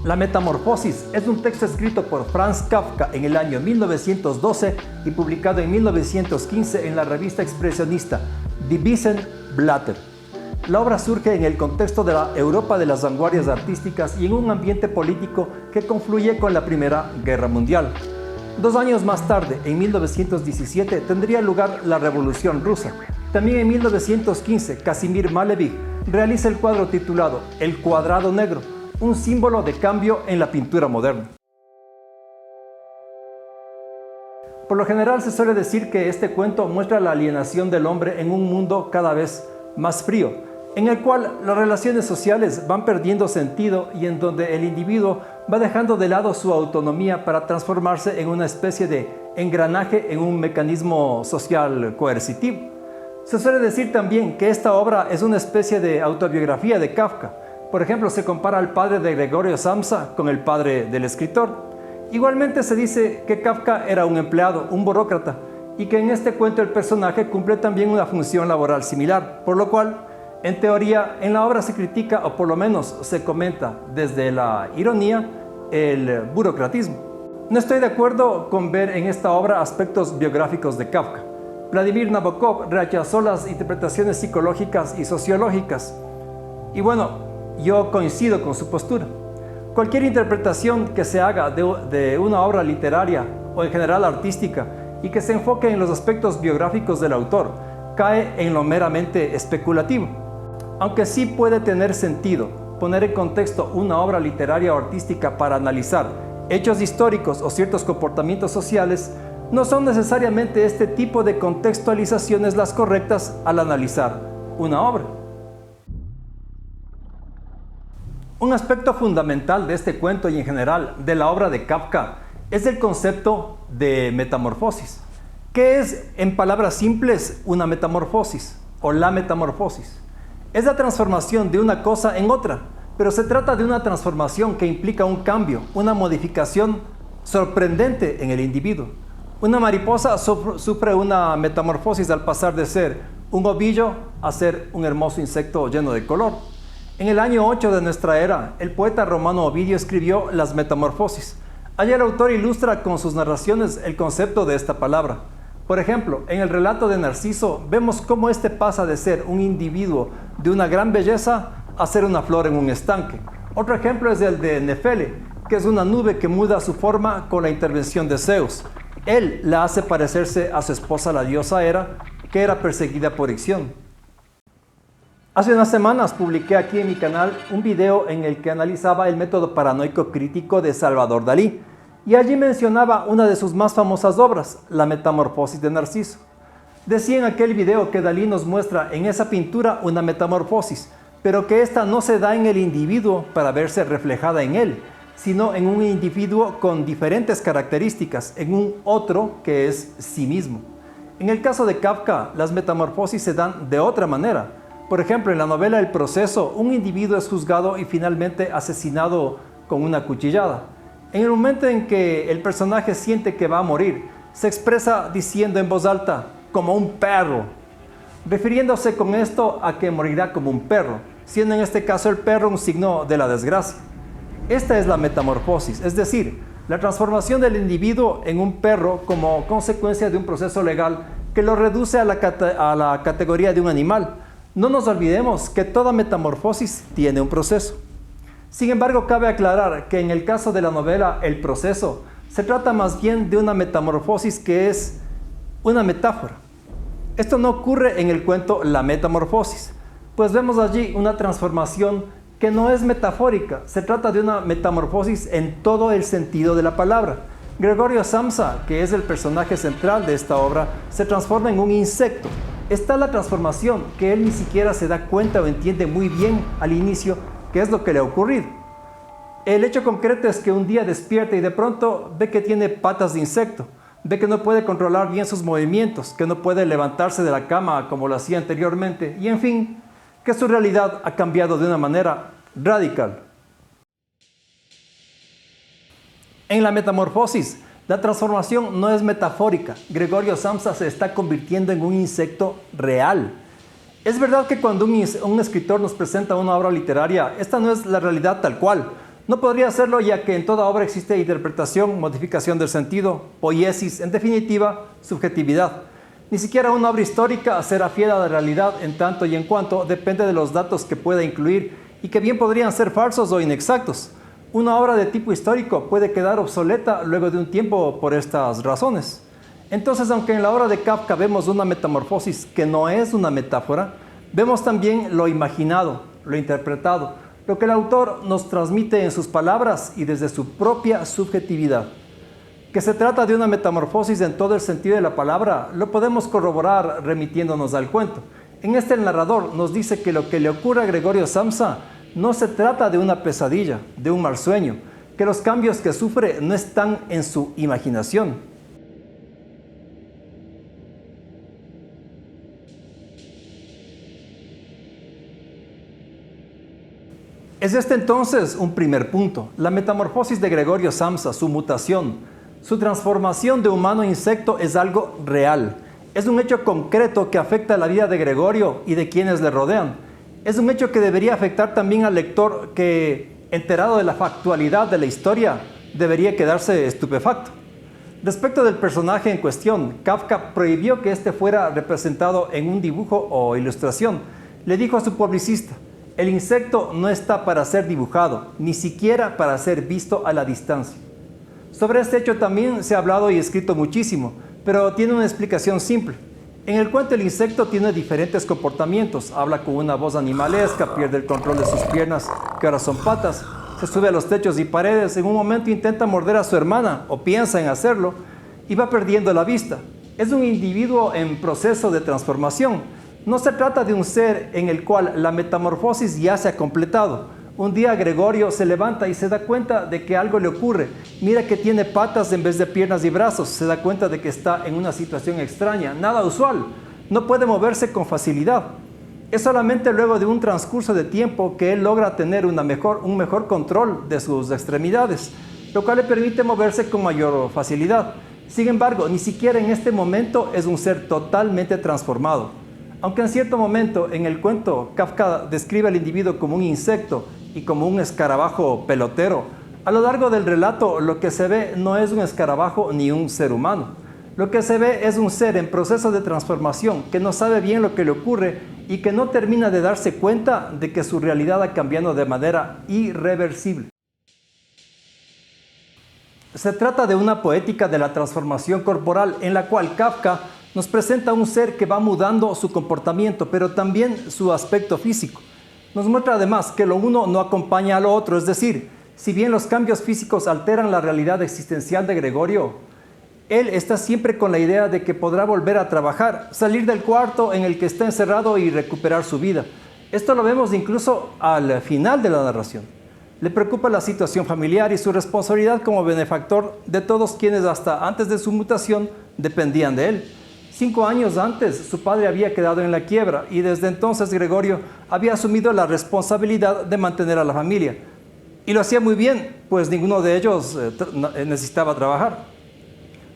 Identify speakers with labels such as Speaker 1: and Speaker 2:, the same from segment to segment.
Speaker 1: La Metamorfosis es un texto escrito por Franz Kafka en el año 1912 y publicado en 1915 en la revista expresionista Die Wiesenblätter. La obra surge en el contexto de la Europa de las vanguardias artísticas y en un ambiente político que confluye con la Primera Guerra Mundial. 2 años más tarde, en 1917, tendría lugar la Revolución Rusa. También en 1915, Casimir Malevich realiza el cuadro titulado El Cuadrado Negro, un símbolo de cambio en la pintura moderna. Por lo general se suele decir que este cuento muestra la alienación del hombre en un mundo cada vez más frío, en el cual las relaciones sociales van perdiendo sentido y en donde el individuo va dejando de lado su autonomía para transformarse en una especie de engranaje en un mecanismo social coercitivo. Se suele decir también que esta obra es una especie de autobiografía de Kafka. Por ejemplo, se compara al padre de Gregorio Samsa con el padre del escritor. Igualmente se dice que Kafka era un empleado, un burócrata, y que en este cuento el personaje cumple también una función laboral similar, por lo cual, en teoría, en la obra se critica, o por lo menos se comenta desde la ironía, el burocratismo. No estoy de acuerdo con ver en esta obra aspectos biográficos de Kafka. Vladimir Nabokov rechazó las interpretaciones psicológicas y sociológicas. Y bueno, yo coincido con su postura. Cualquier interpretación que se haga de una obra literaria o en general artística y que se enfoque en los aspectos biográficos del autor cae en lo meramente especulativo. Aunque sí puede tener sentido poner en contexto una obra literaria o artística para analizar hechos históricos o ciertos comportamientos sociales, no son necesariamente este tipo de contextualizaciones las correctas al analizar una obra. Un aspecto fundamental de este cuento y en general de la obra de Kafka es el concepto de metamorfosis. ¿Qué es, en palabras simples, una metamorfosis o la metamorfosis? Es la transformación de una cosa en otra, pero se trata de una transformación que implica un cambio, una modificación sorprendente en el individuo. Una mariposa sufre una metamorfosis al pasar de ser un ovillo a ser un hermoso insecto lleno de color. En el año 8 de nuestra era, el poeta romano Ovidio escribió Las Metamorfosis. Allí el autor ilustra con sus narraciones el concepto de esta palabra. Por ejemplo, en el relato de Narciso, vemos cómo éste pasa de ser un individuo de una gran belleza a ser una flor en un estanque. Otro ejemplo es el de Nefele, que es una nube que muda su forma con la intervención de Zeus. Él la hace parecerse a su esposa la diosa Hera, que era perseguida por Ixión. Hace unas semanas publiqué aquí en mi canal un video en el que analizaba el método paranoico crítico de Salvador Dalí y allí mencionaba una de sus más famosas obras, La Metamorfosis de Narciso. Decía en aquel video que Dalí nos muestra en esa pintura una metamorfosis, pero que ésta no se da en el individuo para verse reflejada en él, sino en un individuo con diferentes características, en un otro que es sí mismo. En el caso de Kafka, las metamorfosis se dan de otra manera. Por ejemplo, en la novela El Proceso, un individuo es juzgado y finalmente asesinado con una cuchillada. En el momento en que el personaje siente que va a morir, se expresa diciendo en voz alta, como un perro, refiriéndose con esto a que morirá como un perro, siendo en este caso el perro un signo de la desgracia. Esta es la metamorfosis, es decir, la transformación del individuo en un perro como consecuencia de un proceso legal que lo reduce a la categoría de un animal. No nos olvidemos que toda metamorfosis tiene un proceso. Sin embargo, cabe aclarar que en el caso de la novela El Proceso, se trata más bien de una metamorfosis que es una metáfora. Esto no ocurre en el cuento La Metamorfosis, pues vemos allí una transformación que no es metafórica, se trata de una metamorfosis en todo el sentido de la palabra. Gregorio Samsa, que es el personaje central de esta obra, se transforma en un insecto. Está la transformación que él ni siquiera se da cuenta o entiende muy bien al inicio qué es lo que le ha ocurrido. El hecho concreto es que un día despierta y de pronto ve que tiene patas de insecto, ve que no puede controlar bien sus movimientos, que no puede levantarse de la cama como lo hacía anteriormente y en fin, que su realidad ha cambiado de una manera radical. En la metamorfosis, la transformación no es metafórica. Gregorio Samsa se está convirtiendo en un insecto real. Es verdad que cuando un escritor nos presenta una obra literaria, esta no es la realidad tal cual. No podría hacerlo ya que en toda obra existe interpretación, modificación del sentido, poiesis, en definitiva, subjetividad. Ni siquiera una obra histórica será fiel a la realidad en tanto y en cuanto depende de los datos que pueda incluir y que bien podrían ser falsos o inexactos. Una obra de tipo histórico puede quedar obsoleta luego de un tiempo por estas razones. Entonces, aunque en la obra de Kafka vemos una metamorfosis que no es una metáfora, vemos también lo imaginado, lo interpretado, lo que el autor nos transmite en sus palabras y desde su propia subjetividad. Que se trata de una metamorfosis en todo el sentido de la palabra, lo podemos corroborar remitiéndonos al cuento. En este el narrador nos dice que lo que le ocurre a Gregorio Samsa no se trata de una pesadilla, de un mal sueño, que los cambios que sufre no están en su imaginación. Es este entonces un primer punto, la metamorfosis de Gregorio Samsa, su mutación. Su transformación de humano a insecto es algo real. Es un hecho concreto que afecta la vida de Gregorio y de quienes le rodean. Es un hecho que debería afectar también al lector que, enterado de la factualidad de la historia, debería quedarse estupefacto. Respecto del personaje en cuestión, Kafka prohibió que éste fuera representado en un dibujo o ilustración. Le dijo a su publicista: el insecto no está para ser dibujado, ni siquiera para ser visto a la distancia. Sobre este hecho también se ha hablado y escrito muchísimo, pero tiene una explicación simple. En el cuento el insecto tiene diferentes comportamientos, habla con una voz animalesca, pierde el control de sus piernas, que ahora son patas, se sube a los techos y paredes, en un momento intenta morder a su hermana, o piensa en hacerlo, y va perdiendo la vista. Es un individuo en proceso de transformación. No se trata de un ser en el cual la metamorfosis ya se ha completado. Un día Gregorio se levanta y se da cuenta de que algo le ocurre. Mira que tiene patas en vez de piernas y brazos. Se da cuenta de que está en una situación extraña, nada usual. No puede moverse con facilidad. Es solamente luego de un transcurso de tiempo que él logra tener un mejor control de sus extremidades, lo cual le permite moverse con mayor facilidad. Sin embargo, ni siquiera en este momento es un ser totalmente transformado. Aunque en cierto momento en el cuento Kafka describe al individuo como un insecto y como un escarabajo pelotero, a lo largo del relato lo que se ve no es un escarabajo ni un ser humano. Lo que se ve es un ser en proceso de transformación que no sabe bien lo que le ocurre y que no termina de darse cuenta de que su realidad ha cambiado de manera irreversible. Se trata de una poética de la transformación corporal en la cual Kafka nos presenta un ser que va mudando su comportamiento, pero también su aspecto físico. Nos muestra además que lo uno no acompaña a lo otro, es decir, si bien los cambios físicos alteran la realidad existencial de Gregorio, él está siempre con la idea de que podrá volver a trabajar, salir del cuarto en el que está encerrado y recuperar su vida. Esto lo vemos incluso al final de la narración. Le preocupa la situación familiar y su responsabilidad como benefactor de todos quienes hasta antes de su mutación dependían de él. 5 años antes, su padre había quedado en la quiebra y desde entonces Gregorio había asumido la responsabilidad de mantener a la familia. Y lo hacía muy bien, pues ninguno de ellos necesitaba trabajar.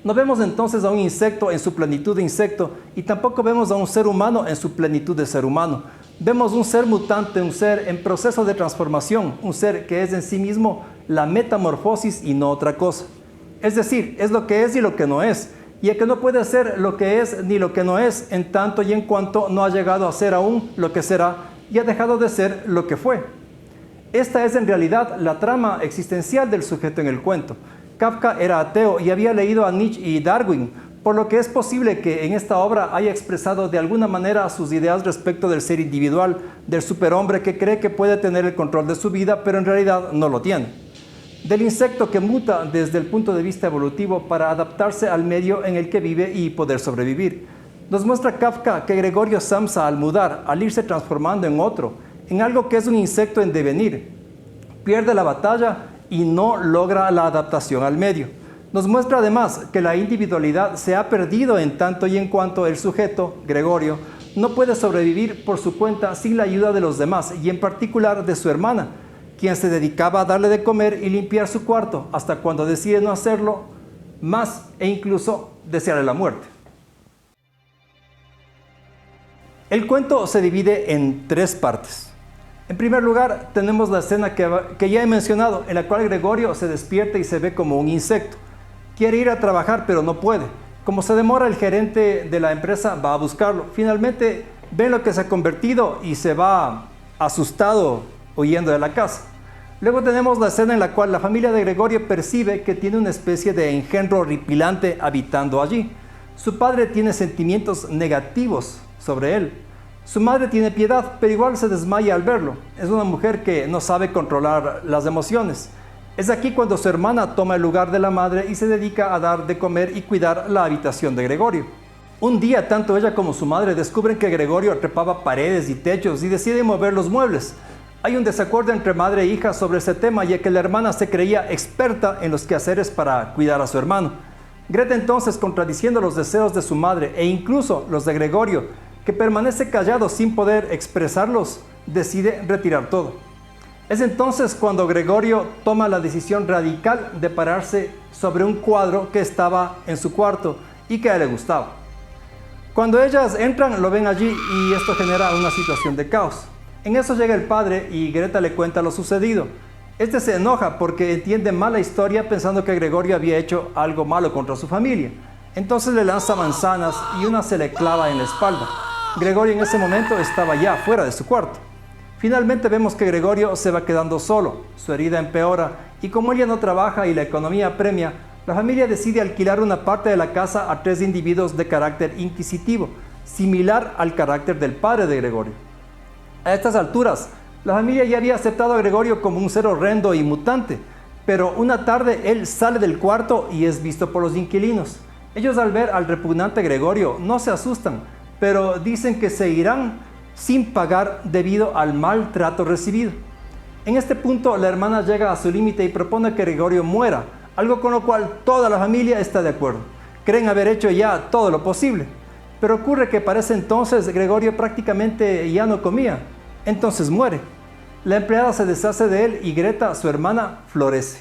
Speaker 1: No vemos entonces a un insecto en su plenitud de insecto y tampoco vemos a un ser humano en su plenitud de ser humano. Vemos un ser mutante, un ser en proceso de transformación, un ser que es en sí mismo la metamorfosis y no otra cosa. Es decir, es lo que es y lo que no es. Y el que no puede ser lo que es ni lo que no es, en tanto y en cuanto no ha llegado a ser aún lo que será y ha dejado de ser lo que fue. Esta es en realidad la trama existencial del sujeto en el cuento. Kafka era ateo y había leído a Nietzsche y Darwin, por lo que es posible que en esta obra haya expresado de alguna manera sus ideas respecto del ser individual, del superhombre que cree que puede tener el control de su vida, pero en realidad no lo tiene. Del insecto que muta desde el punto de vista evolutivo para adaptarse al medio en el que vive y poder sobrevivir. Nos muestra Kafka que Gregorio Samsa al mudar, al irse transformando en otro, en algo que es un insecto en devenir, pierde la batalla y no logra la adaptación al medio. Nos muestra además que la individualidad se ha perdido en tanto y en cuanto el sujeto, Gregorio, no puede sobrevivir por su cuenta sin la ayuda de los demás y en particular de su hermana, quien se dedicaba a darle de comer y limpiar su cuarto hasta cuando decide no hacerlo más e incluso desearle la muerte. El cuento se divide en 3 partes. En primer lugar, tenemos la escena que ya he mencionado, en la cual Gregorio se despierta y se ve como un insecto. Quiere ir a trabajar, pero no puede. Como se demora, el gerente de la empresa va a buscarlo. Finalmente, ven lo que se ha convertido y se va asustado huyendo de la casa. Luego tenemos la escena en la cual la familia de Gregorio percibe que tiene una especie de engendro horripilante habitando allí. Su padre tiene sentimientos negativos sobre él. Su madre tiene piedad, pero igual se desmaya al verlo. Es una mujer que no sabe controlar las emociones. Es aquí cuando su hermana toma el lugar de la madre y se dedica a dar de comer y cuidar la habitación de Gregorio. Un día, tanto ella como su madre descubren que Gregorio trepaba paredes y techos y deciden mover los muebles. Hay un desacuerdo entre madre e hija sobre ese tema, ya que la hermana se creía experta en los quehaceres para cuidar a su hermano. Greta entonces, contradiciendo los deseos de su madre e incluso los de Gregorio, que permanece callado sin poder expresarlos, decide retirar todo. Es entonces cuando Gregorio toma la decisión radical de pararse sobre un cuadro que estaba en su cuarto y que a él le gustaba. Cuando ellas entran, lo ven allí y esto genera una situación de caos. En eso llega el padre y Greta le cuenta lo sucedido. Este se enoja porque entiende mal la historia pensando que Gregorio había hecho algo malo contra su familia. Entonces le lanza manzanas y una se le clava en la espalda. Gregorio en ese momento estaba ya fuera de su cuarto. Finalmente vemos que Gregorio se va quedando solo, su herida empeora y como ella no trabaja y la economía apremia, la familia decide alquilar una parte de la casa a 3 individuos de carácter inquisitivo, similar al carácter del padre de Gregorio. A estas alturas, la familia ya había aceptado a Gregorio como un ser horrendo y mutante, pero una tarde él sale del cuarto y es visto por los inquilinos. Ellos al ver al repugnante Gregorio no se asustan, pero dicen que se irán sin pagar debido al maltrato recibido. En este punto la hermana llega a su límite y propone que Gregorio muera, algo con lo cual toda la familia está de acuerdo. Creen haber hecho ya todo lo posible, pero ocurre que para ese entonces Gregorio prácticamente ya no comía, entonces muere. La empleada se deshace de él y Greta, su hermana, florece.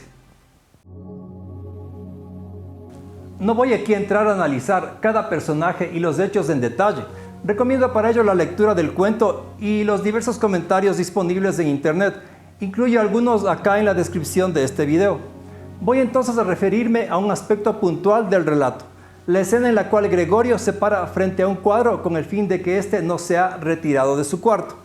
Speaker 1: No voy aquí a entrar a analizar cada personaje y los hechos en detalle. Recomiendo para ello la lectura del cuento y los diversos comentarios disponibles en internet. Incluyo algunos acá en la descripción de este video. Voy entonces a referirme a un aspecto puntual del relato, la escena en la cual Gregorio se para frente a un cuadro con el fin de que éste no sea retirado de su cuarto.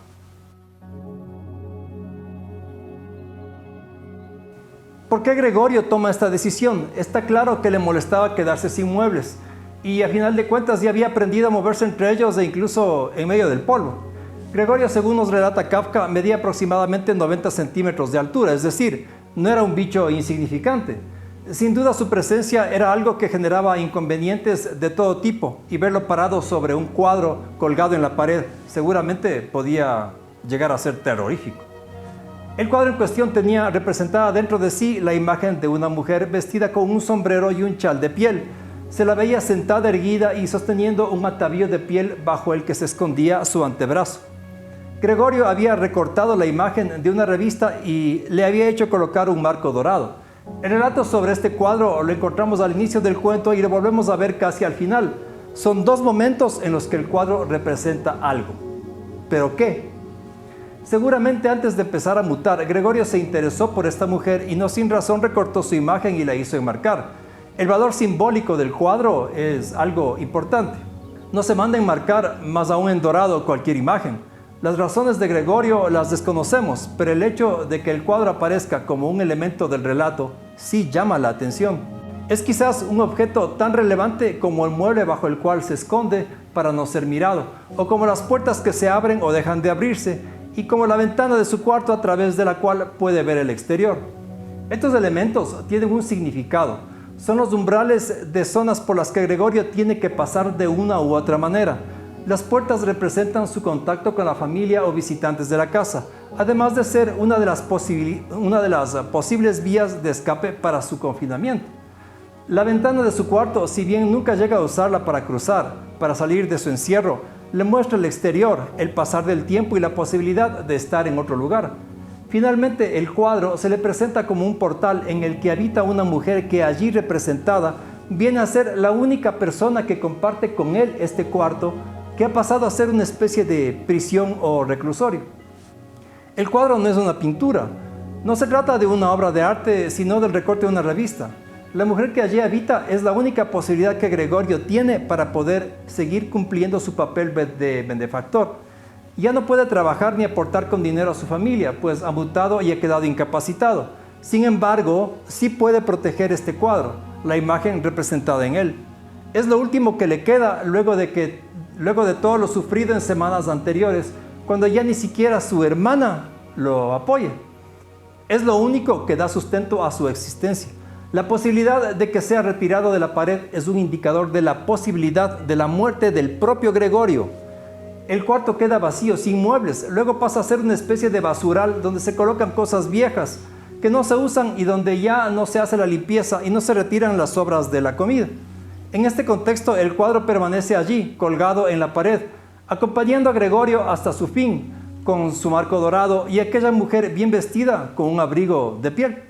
Speaker 1: ¿Por qué Gregorio toma esta decisión? Está claro que le molestaba quedarse sin muebles y a final de cuentas ya había aprendido a moverse entre ellos e incluso en medio del polvo. Gregorio, según nos relata Kafka, medía aproximadamente 90 centímetros de altura, es decir, no era un bicho insignificante. Sin duda su presencia era algo que generaba inconvenientes de todo tipo y verlo parado sobre un cuadro colgado en la pared seguramente podía llegar a ser terrorífico. El cuadro en cuestión tenía representada dentro de sí la imagen de una mujer vestida con un sombrero y un chal de piel. Se la veía sentada erguida y sosteniendo un atavío de piel bajo el que se escondía su antebrazo. Gregorio había recortado la imagen de una revista y le había hecho colocar un marco dorado. El relato sobre este cuadro lo encontramos al inicio del cuento y lo volvemos a ver casi al final. Son 2 momentos en los que el cuadro representa algo. ¿Pero qué? Seguramente antes de empezar a mutar, Gregorio se interesó por esta mujer y no sin razón recortó su imagen y la hizo enmarcar. El valor simbólico del cuadro es algo importante. No se manda a enmarcar, más aún en dorado, cualquier imagen. Las razones de Gregorio las desconocemos, pero el hecho de que el cuadro aparezca como un elemento del relato sí llama la atención. Es quizás un objeto tan relevante como el mueble bajo el cual se esconde para no ser mirado, o como las puertas que se abren o dejan de abrirse, y como la ventana de su cuarto a través de la cual puede ver el exterior. Estos elementos tienen un significado. Son los umbrales de zonas por las que Gregorio tiene que pasar de una u otra manera. Las puertas representan su contacto con la familia o visitantes de la casa, además de ser una de las posibles vías de escape para su confinamiento. La ventana de su cuarto, si bien nunca llega a usarla para cruzar, para salir de su encierro, le muestra el exterior, el pasar del tiempo y la posibilidad de estar en otro lugar. Finalmente, el cuadro se le presenta como un portal en el que habita una mujer que allí representada viene a ser la única persona que comparte con él este cuarto, que ha pasado a ser una especie de prisión o reclusorio. El cuadro no es una pintura. No se trata de una obra de arte, sino del recorte de una revista. La mujer que allí habita es la única posibilidad que Gregorio tiene para poder seguir cumpliendo su papel de benefactor. Ya no puede trabajar ni aportar con dinero a su familia, pues ha mutado y ha quedado incapacitado. Sin embargo, sí puede proteger este cuadro, la imagen representada en él. Es lo último que le queda luego de todo lo sufrido en semanas anteriores, cuando ya ni siquiera su hermana lo apoya. Es lo único que da sustento a su existencia. La posibilidad de que sea retirado de la pared es un indicador de la posibilidad de la muerte del propio Gregorio. El cuarto queda vacío, sin muebles, luego pasa a ser una especie de basural donde se colocan cosas viejas que no se usan y donde ya no se hace la limpieza y no se retiran las sobras de la comida. En este contexto, el cuadro permanece allí, colgado en la pared, acompañando a Gregorio hasta su fin, con su marco dorado y aquella mujer bien vestida con un abrigo de piel.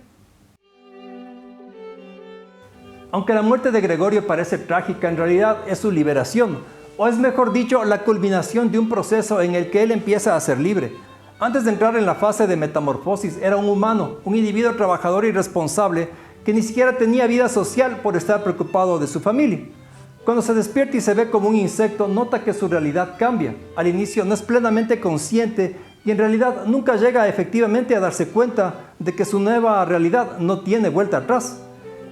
Speaker 1: Aunque la muerte de Gregorio parece trágica, en realidad es su liberación, o es mejor dicho, la culminación de un proceso en el que él empieza a ser libre. Antes de entrar en la fase de metamorfosis, era un humano, un individuo trabajador y responsable que ni siquiera tenía vida social por estar preocupado de su familia. Cuando se despierta y se ve como un insecto, nota que su realidad cambia. Al inicio no es plenamente consciente y en realidad nunca llega efectivamente a darse cuenta de que su nueva realidad no tiene vuelta atrás.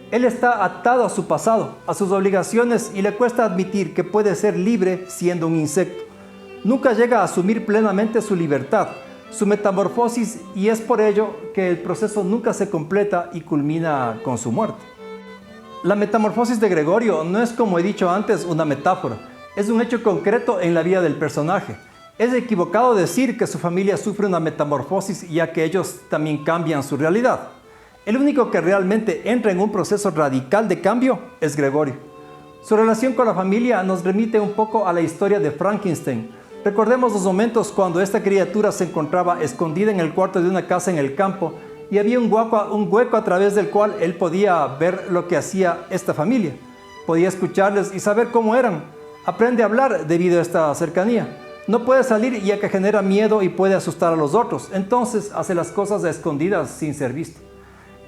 Speaker 1: Él está atado a su pasado, a sus obligaciones y le cuesta admitir que puede ser libre siendo un insecto. Nunca llega a asumir plenamente su libertad, su metamorfosis, y es por ello que el proceso nunca se completa y culmina con su muerte. La metamorfosis de Gregorio no es, como he dicho antes, una metáfora, es un hecho concreto en la vida del personaje. Es equivocado decir que su familia sufre una metamorfosis ya que ellos también cambian su realidad. El único que realmente entra en un proceso radical de cambio es Gregorio. Su relación con la familia nos remite un poco a la historia de Frankenstein. Recordemos los momentos cuando esta criatura se encontraba escondida en el cuarto de una casa en el campo y había un hueco a través del cual él podía ver lo que hacía esta familia. Podía escucharles y saber cómo eran. Aprende a hablar debido a esta cercanía. No puede salir ya que genera miedo y puede asustar a los otros. Entonces hace las cosas a escondidas sin ser visto.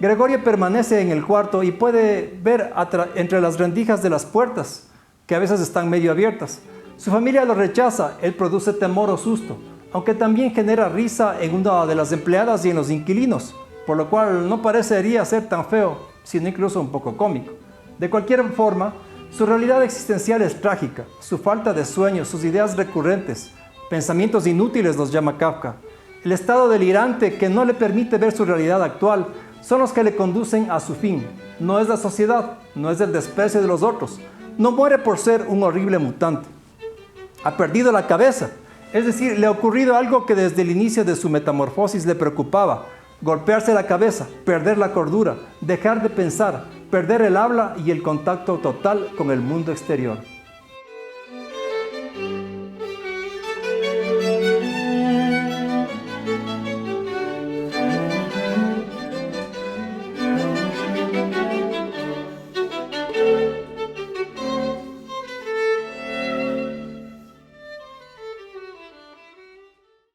Speaker 1: Gregorio permanece en el cuarto y puede ver entre las rendijas de las puertas, que a veces están medio abiertas. Su familia lo rechaza, él produce temor o susto, aunque también genera risa en una de las empleadas y en los inquilinos, por lo cual no parecería ser tan feo, sino incluso un poco cómico. De cualquier forma, su realidad existencial es trágica, su falta de sueño, sus ideas recurrentes, pensamientos inútiles los llama Kafka. El estado delirante que no le permite ver su realidad actual son los que le conducen a su fin. No es la sociedad, no es el desprecio de los otros. No muere por ser un horrible mutante. Ha perdido la cabeza, es decir, le ha ocurrido algo que desde el inicio de su metamorfosis le preocupaba: golpearse la cabeza, perder la cordura, dejar de pensar, perder el habla y el contacto total con el mundo exterior.